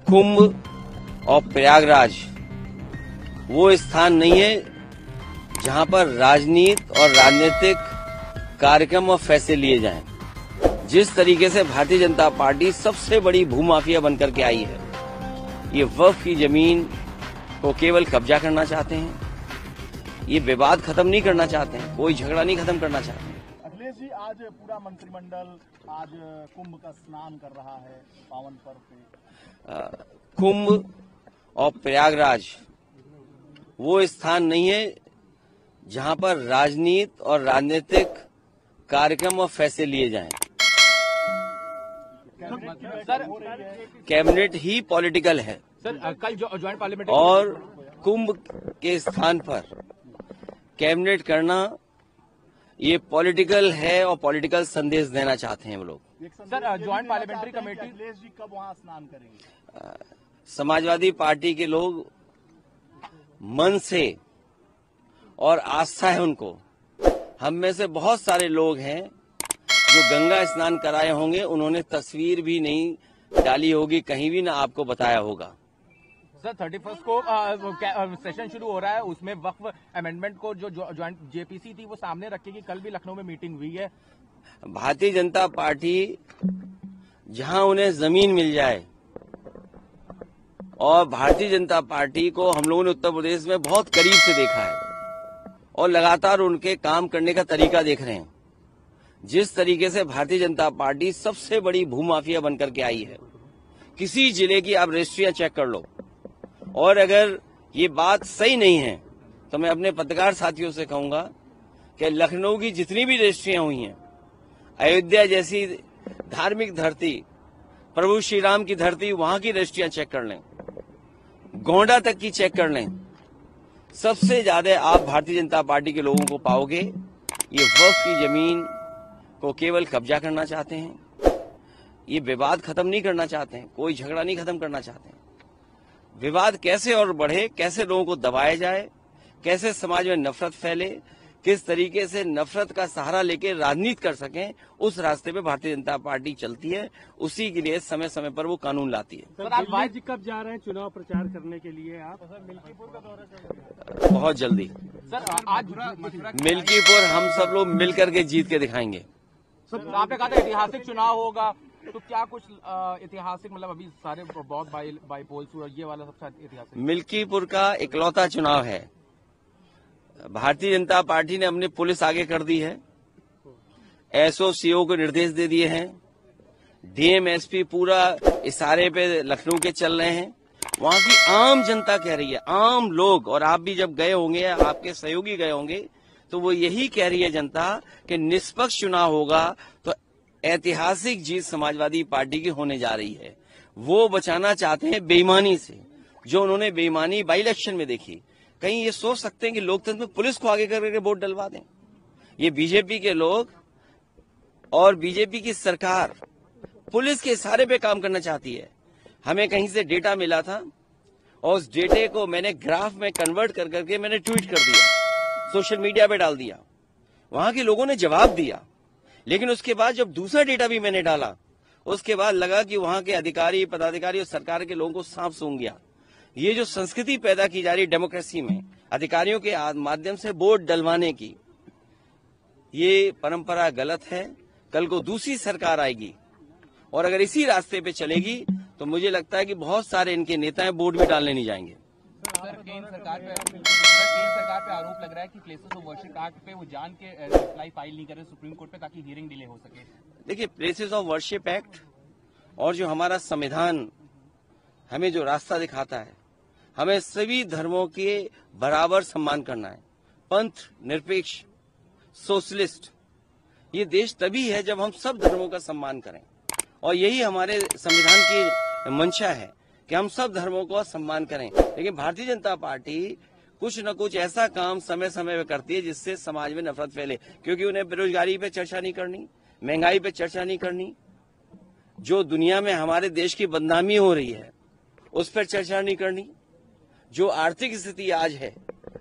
कुंभ और प्रयागराज वो स्थान नहीं है जहां पर राजनीति और राजनीतिक कार्यक्रम और फैसले लिए जाएं। जिस तरीके से भारतीय जनता पार्टी सबसे बड़ी भूमाफिया बनकर के आई है, ये वक्फ की जमीन को केवल कब्जा करना चाहते हैं, ये विवाद खत्म नहीं करना चाहते हैं, कोई झगड़ा नहीं खत्म करना चाहते हैं। अखिलेश जी, आज पूरा मंत्रिमंडल आज कुंभ का स्नान कर रहा है पावन पर्व पे। कुंभ और प्रयागराज वो स्थान नहीं है जहां पर राजनीति और राजनीतिक कार्यक्रम और फैसले लिए जाएं। कैबिनेट ही पॉलिटिकल है सर। कल ज्वाइंट पार्लियामेंट और कुंभ के स्थान पर कैबिनेट करना ये पॉलिटिकल है और पॉलिटिकल संदेश देना चाहते हैं वो लोग। Sir, joint parliamentary committee Akhilesh ji कब वहां स्नान करेंगे? समाजवादी पार्टी के लोग मन से और आस्था है उनको। हम में से बहुत सारे लोग हैं जो गंगा स्नान कराए होंगे, उन्होंने तस्वीर भी नहीं डाली होगी, कहीं भी ना आपको बताया होगा। सर, 31 को सेशन शुरू हो रहा है, उसमें वक्फ अमेंडमेंट को जो ज्वाइंट जेपीसी थी वो सामने रखेगी। कल भी लखनऊ में मीटिंग हुई है। भारतीय जनता पार्टी जहां उन्हें जमीन मिल जाए, और भारतीय जनता पार्टी को हम लोगों ने उत्तर प्रदेश में बहुत करीब से देखा है और लगातार उनके काम करने का तरीका देख रहे हैं। जिस तरीके से भारतीय जनता पार्टी सबसे बड़ी भूमाफिया बनकर के आई है, किसी जिले की आप रजिस्ट्रियां चेक कर लो, और अगर ये बात सही नहीं है तो मैं अपने पत्रकार साथियों से कहूंगा कि लखनऊ की जितनी भी रजिस्ट्रियां हुई हैं, अयोध्या जैसी धार्मिक धरती, प्रभु श्री राम की धरती, वहां की रजिस्ट्रियां चेक कर लें, गोंडा तक की चेक कर लें। सबसे ज्यादा आप भारतीय जनता पार्टी के लोगों को पाओगे ये वक्फ की जमीन को केवल कब्जा करना चाहते हैं, ये विवाद खत्म नहीं करना चाहते हैं, कोई झगड़ा नहीं खत्म करना चाहते हैं। विवाद कैसे और बढ़े, कैसे लोगों को दबाया जाए, कैसे समाज में नफरत फैले, किस तरीके से नफरत का सहारा लेके राजनीति कर सकें, उस रास्ते पे भारतीय जनता पार्टी चलती है। उसी के लिए समय समय पर वो कानून लाती है। सर, आप दिल्ली कब जा रहे हैं चुनाव प्रचार करने के लिए? आप मिल्कीपुर का दौरा कर? बहुत जल्दी। सर, आज मिल्कीपुर हम सब लोग मिल करके जीत के दिखाएंगे। सर, आपने कहा था ऐतिहासिक चुनाव होगा, तो क्या कुछ ऐतिहासिक, मतलब अभी सारे बहुत बाई पोल्स हुए, ये वाला सबसे ऐतिहासिक? मिल्कीपुर का इकलौता चुनाव है। भारतीय जनता पार्टी ने अपनी पुलिस आगे कर दी है, एसओसीओ को निर्देश दे दिए हैं, डीएम एसपी पूरा इशारे पे लखनऊ के चल रहे हैं। वहां की आम जनता कह रही है, आम लोग, और आप भी जब गए होंगे, आपके सहयोगी गए होंगे, तो वो यही कह रही है जनता कि निष्पक्ष चुनाव होगा तो ऐतिहासिक जीत समाजवादी पार्टी की होने जा रही है। वो बचाना चाहते हैं बेईमानी से, जो उन्होंने बेईमानी बाई इलेक्शन में देखी। कहीं ये सोच सकते हैं कि लोकतंत्र में पुलिस को आगे करके वोट डलवा दें? ये बीजेपी के लोग और बीजेपी की सरकार पुलिस के इशारे पे काम करना चाहती है। हमें कहीं से डेटा मिला था और उस डेटे को मैंने ग्राफ में कन्वर्ट कर करके मैंने ट्वीट कर दिया, सोशल मीडिया पे डाल दिया। वहां के लोगों ने जवाब दिया, लेकिन उसके बाद जब दूसरा डेटा भी मैंने डाला, उसके बाद लगा कि वहां के अधिकारी, पदाधिकारी और सरकार के लोगों को सांप सूंघ गया। ये जो संस्कृति पैदा की जा रही डेमोक्रेसी में, अधिकारियों के माध्यम से वोट डलवाने की, ये परंपरा गलत है। कल को दूसरी सरकार आएगी और अगर इसी रास्ते पे चलेगी तो मुझे लगता है कि बहुत सारे इनके नेता वोट भी डालने नहीं जाएंगे। सर, केंद्र सरकार पे आरोप लग रहा है कि प्लेसेस ऑफ वर्शिप एक्ट पे वो जान के रिप्लाई फाइल नहीं कर रहे सुप्रीम कोर्ट पे, ताकि हियरिंग डिले हो सके। देखिए, प्लेसेस ऑफ वर्शिप एक्ट और जो हमारा संविधान हमें जो रास्ता दिखाता है, हमें सभी धर्मों के बराबर सम्मान करना है। पंथ निरपेक्ष, सोशलिस्ट, ये देश तभी है जब हम सब धर्मों का सम्मान करें, और यही हमारे संविधान की मंशा है कि हम सब धर्मों का सम्मान करें। लेकिन भारतीय जनता पार्टी कुछ न कुछ ऐसा काम समय समय पे करती है जिससे समाज में नफरत फैले, क्योंकि उन्हें बेरोजगारी पे चर्चा नहीं करनी, महंगाई पे चर्चा नहीं करनी, जो दुनिया में हमारे देश की बदनामी हो रही है उस पर चर्चा नहीं करनी, जो आर्थिक स्थिति आज है,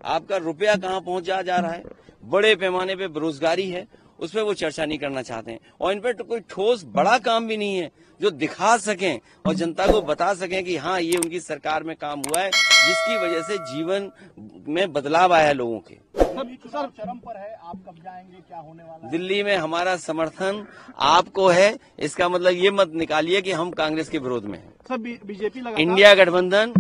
आपका रुपया कहां पहुंच जा रहा है, बड़े पैमाने पे बेरोजगारी है, उस पर वो चर्चा नहीं करना चाहते हैं। और इन पर तो कोई ठोस बड़ा काम भी नहीं है जो दिखा सकें और जनता को बता सकें कि हाँ ये उनकी सरकार में काम हुआ है जिसकी वजह से जीवन में बदलाव आया है लोगों के। सर चरम पर है, आप कब जाएंगे, क्या होने वाला है? दिल्ली में हमारा समर्थन आपको है, इसका मतलब ये मत निकालिए कि हम कांग्रेस के विरोध में हैं। सर बीजेपी लगातार इंडिया गठबंधन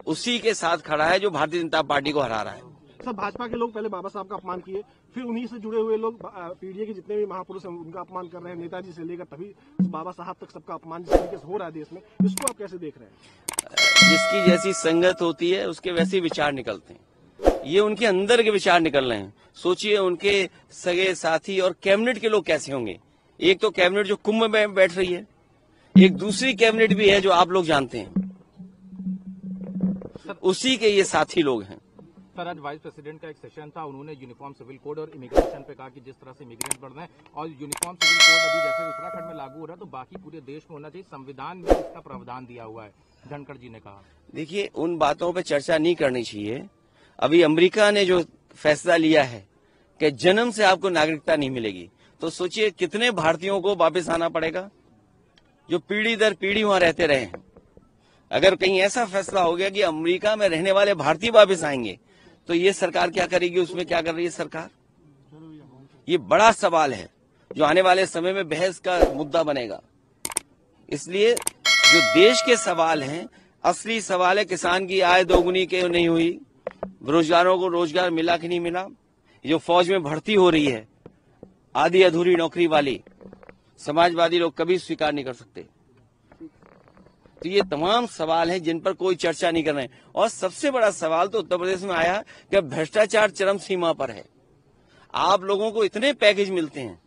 उसी के साथ खड़ा है जो भारतीय जनता पार्टी को हरा रहा है। सर भाजपा के लोग पहले बाबा साहब का अपमान किए, फिर उन्हीं से जुड़े हुए लोग पीडीए के जितने भी महापुरुष हैं उनका अपमान कर रहे हैं, नेताजी से लेकर तभी बाबा साहब तक सबका अपमान जिस तरीके से हो रहा है देश में, इसको आप कैसे देख रहे हैं? जिसकी जैसी संगत होती है उसके वैसे विचार निकलते हैं। ये उनके अंदर के विचार निकल रहे हैं। सोचिए उनके सगे साथी और कैबिनेट के लोग कैसे होंगे। एक तो कैबिनेट जो कुंभ में बैठ रही है, एक दूसरी कैबिनेट भी है जो आप लोग जानते हैं, उसी के ये साथी लोग हैं। सर आज वाइस प्रेसिडेंट का एक सेशन था, उन्होंने यूनिफॉर्म सिविल कोड और इमिग्रेशन पे कहा कि जिस तरह से इमिग्रेंट बढ़ रहे हैं और यूनिफॉर्म सिविल कोड अभी जैसे उत्तराखंड में लागू हो रहा है तो बाकी पूरे देश में होना चाहिए, संविधान में इसका प्रावधान दिया हुआ है, धनखड़ जी ने कहा। देखिए उन बातों पे चर्चा नहीं करनी चाहिए। अभी अमेरिका ने जो फैसला लिया है कि जन्म से आपको नागरिकता नहीं मिलेगी, तो सोचिए कितने भारतीयों को वापस आना पड़ेगा जो पीढ़ी दर पीढ़ी वहां रहते रहे हैं। अगर कहीं ऐसा फैसला हो गया कि अमेरिका में रहने वाले भारतीय वापस आएंगे तो ये सरकार क्या करेगी, उसमें क्या कर रही है सरकार? ये बड़ा सवाल है जो आने वाले समय में बहस का मुद्दा बनेगा। इसलिए जो देश के सवाल हैं, असली सवाल है किसान की आय दोगुनी क्यों नहीं हुई, बेरोजगारों को रोजगार मिला कि नहीं मिला, जो फौज में भर्ती हो रही है आधी अधूरी नौकरी वाली, समाजवादी लोग कभी स्वीकार नहीं कर सकते। तो ये तमाम सवाल हैं जिन पर कोई चर्चा नहीं कर रहे हैं। और सबसे बड़ा सवाल तो उत्तर प्रदेश में आया कि भ्रष्टाचार चरम सीमा पर है। आप लोगों को इतने पैकेज मिलते हैं,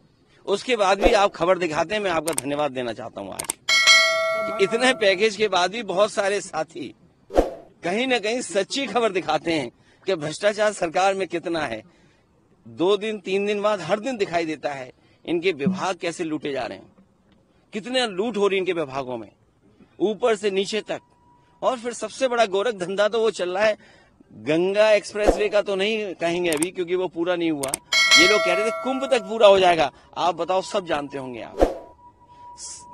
उसके बाद भी आप खबर दिखाते हैं। मैं आपका धन्यवाद देना चाहता हूं आज कि इतने पैकेज के बाद भी बहुत सारे साथी कहीं न कहीं सच्ची खबर दिखाते हैं कि भ्रष्टाचार सरकार में कितना है। 2 दिन 3 दिन बाद हर दिन दिखाई देता है इनके विभाग कैसे लूटे जा रहे हैं, कितने लूट हो रही है इनके विभागों में, ऊपर से नीचे तक। और फिर सबसे बड़ा गोरख धंधा तो वो चल रहा है, गंगा एक्सप्रेसवे का तो नहीं कहेंगे अभी क्योंकि वो पूरा नहीं हुआ। ये लोग कह रहे थे कुंभ तक पूरा हो जाएगा। आप बताओ, सब जानते होंगे आप,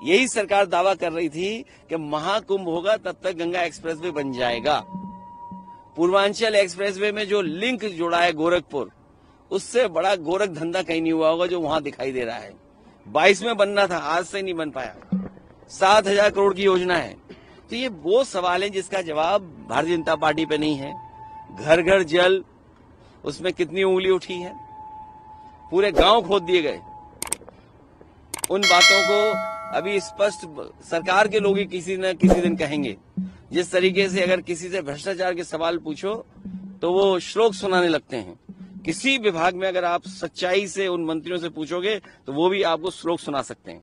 यही सरकार दावा कर रही थी कि महाकुंभ होगा तब तक गंगा एक्सप्रेसवे बन जाएगा। पूर्वांचल एक्सप्रेसवे में जो लिंक जोड़ा है गोरखपुर, उससे बड़ा गोरख धंधा कहीं नहीं हुआ होगा जो वहां दिखाई दे रहा है। 22 में बनना था, आज से नहीं बन पाया। 7,000 करोड़ की योजना है। तो ये वो सवाल है जिसका जवाब भारतीय जनता पार्टी पे नहीं है। घर घर जल, उसमें कितनी उंगली उठी है, पूरे गांव खोद दिए गए। उन बातों को अभी स्पष्ट सरकार के लोग ही किसी न किसी दिन कहेंगे। जिस तरीके से अगर किसी से भ्रष्टाचार के सवाल पूछो तो वो श्लोक सुनाने लगते हैं। किसी विभाग में अगर आप सच्चाई से उन मंत्रियों से पूछोगे तो वो भी आपको श्लोक सुना सकते हैं।